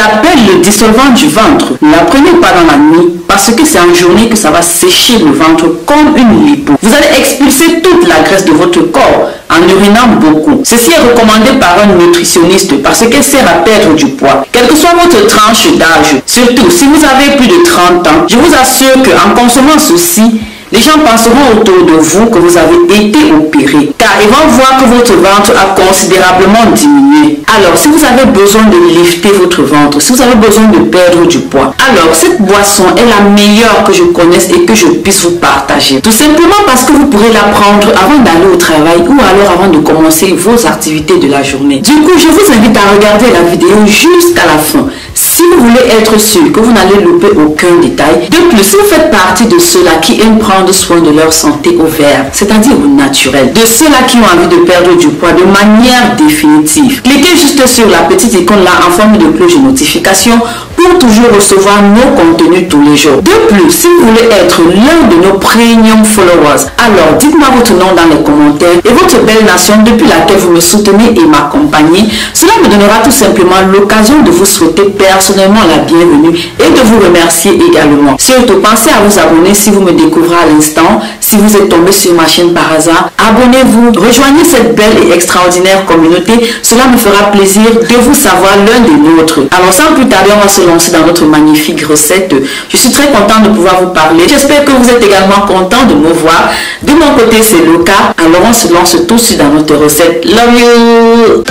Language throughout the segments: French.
s'appelle le dissolvant du ventre. Ne la prenez pas dans la nuit parce que c'est en journée que ça va sécher le ventre comme une lipo. Vous allez expulser toute la graisse de votre corps en urinant beaucoup. Ceci est recommandé par un nutritionniste parce qu'elle sert à perdre du poids. Quelle que soit votre tranche d'âge, surtout si vous avez plus de 30 ans, je vous assure qu'en consommant ceci, les gens penseront autour de vous que vous avez été opéré, car ils vont voir que votre ventre a considérablement diminué. Alors, si vous avez besoin de lifter votre ventre, si vous avez besoin de perdre du poids, alors cette boisson est la meilleure que je connaisse et que je puisse vous partager. Tout simplement parce que vous pourrez la prendre avant d'aller au travail ou alors avant de commencer vos activités de la journée. Du coup, je vous invite à regarder la vidéo jusqu'à la fin. Si vous voulez être sûr que vous n'allez louper aucun détail. De plus, si vous faites partie de ceux-là qui aiment prendre soin de leur santé au vert, c'est-à-dire au naturel, de ceux-là qui ont envie de perdre du poids de manière définitive, cliquez juste sur la petite icône là en forme de cloche de notification pour toujours recevoir nos contenus tous les jours. De plus, si vous voulez être l'un de nos premium followers, alors dites-moi votre nom dans les commentaires et votre belle nation depuis laquelle vous me soutenez et m'accompagnez. Cela me donnera tout simplement l'occasion de vous souhaiter personnellement la bienvenue et de vous remercier également. Surtout, pensez à vous abonner si vous me découvrez à l'instant. Si vous êtes tombé sur ma chaîne par hasard, abonnez-vous, rejoignez cette belle et extraordinaire communauté. Cela me fera plaisir de vous savoir l'un des nôtres. Alors sans plus tarder, on va se lancer dans notre magnifique recette. Je suis très content de pouvoir vous parler. J'espère que vous êtes également content de me voir. De mon côté, c'est le cas. Alors on se lance tout de suite dans notre recette. Love you!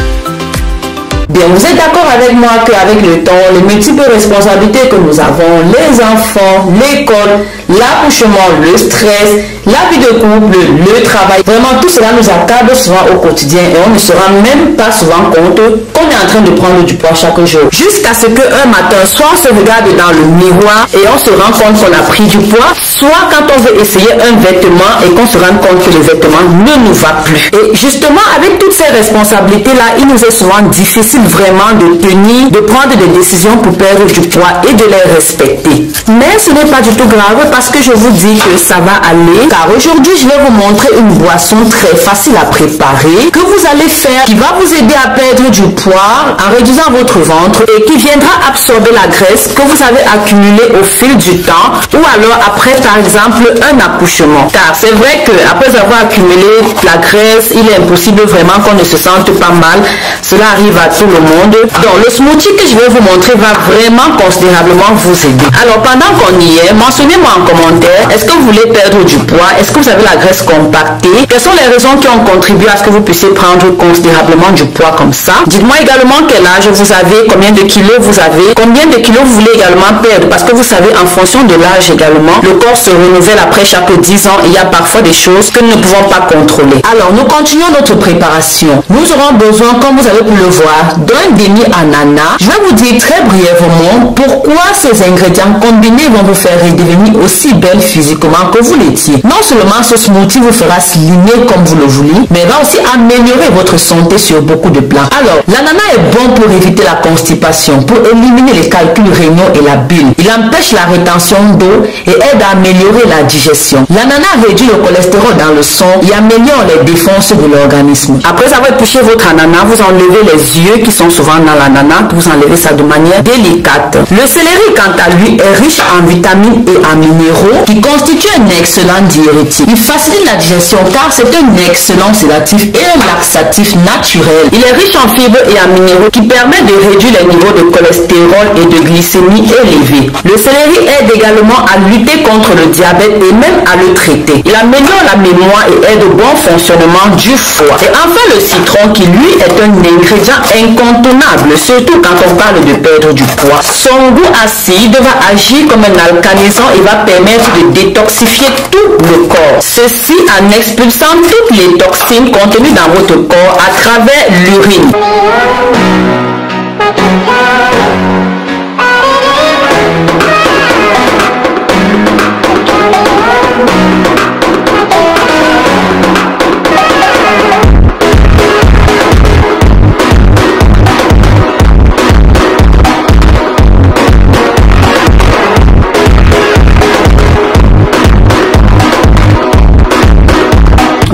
Bien, vous êtes d'accord avec moi qu'avec le temps, les multiples responsabilités que nous avons, les enfants, l'école, l'accouchement, le stress, la vie de couple, le travail, vraiment tout cela nous accable souvent au quotidien et on ne se rend même pas souvent compte qu'on est en train de prendre du poids chaque jour. Jusqu'à ce qu'un matin, soit on se regarde dans le miroir et on se rend compte qu'on a pris du poids, soit quand on veut essayer un vêtement et qu'on se rend compte que le vêtement ne nous va plus. Et justement, avec toutes ces responsabilités-là, il nous est souvent difficile vraiment de tenir, de prendre des décisions pour perdre du poids et de les respecter. Mais ce n'est pas du tout grave parce que je vous dis que ça va aller, car aujourd'hui je vais vous montrer une boisson très facile à préparer que vous allez faire, qui va vous aider à perdre du poids en réduisant votre ventre et qui viendra absorber la graisse que vous avez accumulée au fil du temps ou alors après par exemple un accouchement. Car c'est vrai que après avoir accumulé la graisse, il est impossible vraiment qu'on ne se sente pas mal. Cela arrive à tout le monde. Donc le smoothie que je vais vous montrer va vraiment considérablement vous aider. Alors pendant qu'on y est, mentionnez-moi en commentaire, est-ce que vous voulez perdre du poids? Est-ce que vous avez la graisse compactée? Quelles sont les raisons qui ont contribué à ce que vous puissiez prendre considérablement du poids comme ça? Dites-moi également quel âge vous avez, combien de kilos vous avez, combien de kilos vous voulez également perdre, parce que vous savez, en fonction de l'âge également, le corps se renouvelle après chaque 10 ans et il y a parfois des choses que nous ne pouvons pas contrôler. Alors nous continuons notre préparation. Nous aurons besoin, comme vous avez pu le voir, d'un demi-ananas. Je vais vous dire très brièvement pourquoi ces ingrédients combinés vont vous faire redevenir aussi belle physiquement que vous l'étiez. Non seulement ce smoothie vous fera slimmer comme vous le voulez, mais va aussi améliorer votre santé sur beaucoup de plans. Alors, l'ananas est bon pour éviter la constipation, pour éliminer les calculs rénaux et la bile. Il empêche la rétention d'eau et aide à améliorer la digestion. L'ananas réduit le cholestérol dans le sang et améliore les défenses de l'organisme. Après avoir épluché votre ananas, vous enlevez les yeux qui sont souvent dans l'ananas, vous enlevez ça de manière délicate. Le céleri, quant à lui, est riche en vitamines et en minéraux qui constituent un excellent diurétique. Il facilite la digestion car c'est un excellent sédatif et un laxatif naturel. Il est riche en fibres et en minéraux qui permettent de réduire les niveaux de cholestérol et de glycémie élevés. Le céleri aide également à lutter contre le diabète et même à le traiter. Il améliore la mémoire et aide au bon fonctionnement du foie. Et enfin le citron qui lui est un ingrédient incontournable, surtout quand on parle de perdre du poids. Son goût acide va agir comme un alcanisant et va permettre de détoxifier tout le corps. Ceci en expulsant toutes les toxines contenues dans votre corps à travers l'urine.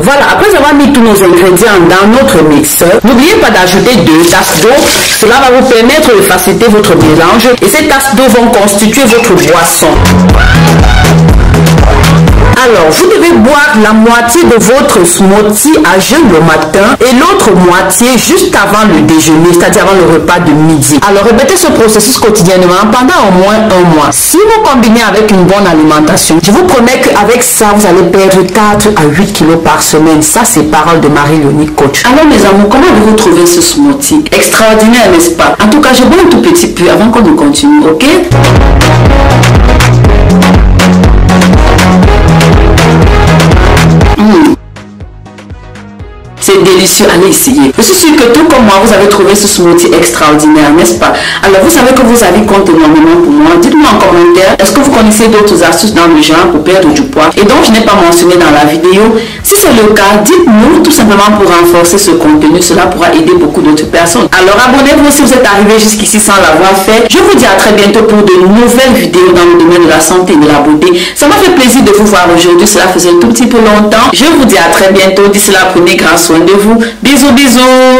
Voilà, après avoir mis mis tous nos ingrédients dans notre mixeur, n'oubliez pas d'ajouter 2 tasses d'eau. Cela va vous permettre de faciliter votre mélange et ces tasses d'eau vont constituer votre boisson. Alors, vous devez boire la moitié de votre smoothie à jeun le matin et l'autre moitié juste avant le déjeuner, c'est-à-dire avant le repas de midi. Alors, répétez ce processus quotidiennement pendant au moins un mois. Si vous combinez avec une bonne alimentation, je vous promets qu'avec ça, vous allez perdre 4 à 8 kilos par semaine. Ça, c'est parole de Marie-Léonie, coach. Alors, mes amours, comment avez-vous trouvé ce smoothie? Extraordinaire, n'est-ce pas? En tout cas, je bois un tout petit peu avant qu'on ne continue, ok? C'est délicieux, allez essayer. Je suis sûre que tout comme moi, vous avez trouvé ce smoothie extraordinaire, n'est-ce pas? Alors, vous savez que vos avis comptent énormément pour moi. Dites-moi en commentaire, est-ce que vous connaissez d'autres astuces dans le genre pour perdre du poids et donc je n'ai pas mentionné dans la vidéo? Si c'est le cas, dites-nous tout simplement pour renforcer ce contenu. Cela pourra aider beaucoup d'autres personnes. Alors, abonnez-vous si vous êtes arrivé jusqu'ici sans l'avoir fait. Je vous dis à très bientôt pour de nouvelles vidéos dans le domaine de la santé et de la beauté. Ça m'a fait plaisir de vous voir aujourd'hui. Cela faisait un tout petit peu longtemps. Je vous dis à très bientôt. D'ici là, prenez grand soin de vous. Bisous, bisous.